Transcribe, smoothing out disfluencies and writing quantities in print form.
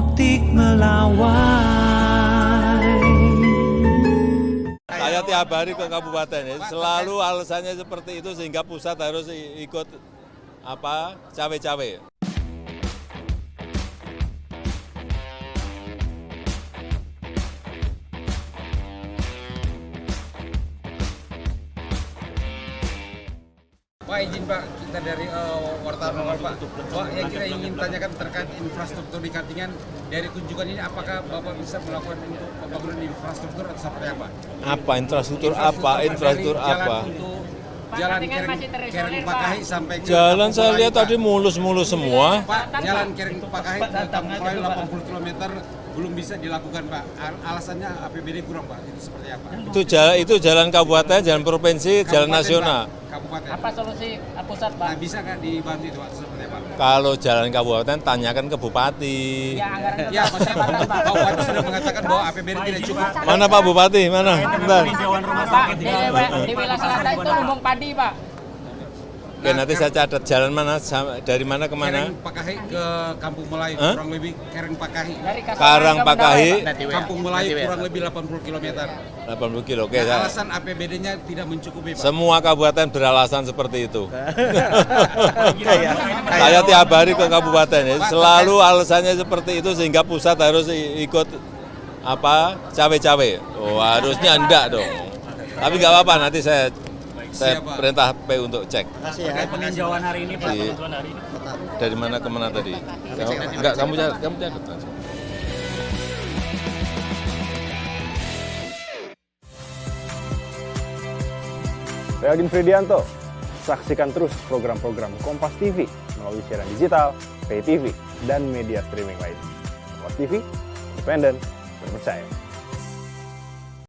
optik melawai. Saya tiap hari ke kabupaten ya, selalu alasannya seperti itu sehingga pusat harus ikut cawe-cawe. Pak, izin Pak, kita dari wartawan lokal Pak. Pak, yang kita ingin tanyakan terkait infrastruktur di Katingan, dari kunjungan ini apakah Bapak bisa melakukan untuk pembangunan infrastruktur atau seperti apa? Apa infrastruktur apa? Infrastruktur apa? Jalan Kereng Pakahi sampai ke Jalan Kampung saya Melayu, lihat Pak. tadi mulus-mulus semua. Pak, jalan Kereng Pakahi ke Kampung Melayu 80 km belum bisa dilakukan Pak. Alasannya APBD kurang Pak. Itu seperti apa? Itu jalan kabupaten, jalan provinsi, jalan Kabupaten, nasional. Pak. Kabupaten. Apa solusi pusat, Pak? Nah, bisa nggak dibantu itu Pak? Seperti apa? Kalau jalan kabupaten tanyakan ke bupati. Ya, anggaran Ya, maksudnya Pak Bupati sudah mengatakan bahwa APBD tidak cukup. Mana Pak Bupati? Mana? Bentar. Pak, di wilayah selatan itu lumbung padi, Pak. Oke, nanti saya catat jalan mana, dari mana ke mana? Kereng Pakahi ke Kampung Melayu, Hah? kurang lebih Kereng Pakahi. Dari Kasongan Karang ke Pakahi, Mendawai, Pak. Kampung Melayu kurang lebih 80 km. 80 kilo. Oke, Nah, saya. alasan APBD-nya tidak mencukupi, Pak. Semua kabupaten beralasan seperti itu. Saya tiap hari ke kabupaten ya, selalu alasannya seperti itu sehingga pusat harus ikut cawe-cawe. Oh, harusnya enggak dong. Tapi nggak apa-apa, nanti saya Siap, Pak. perintah P untuk cek. Terkait peninjauan hari ini, Pak. Di- Dari mana ke mana tadi? Enggak, kamu catat. Saya Aldin Fridianto. Saksikan terus program-program Kompas TV melalui siaran digital, pay TV, dan media streaming lain. Kompas TV, independen, terpercaya.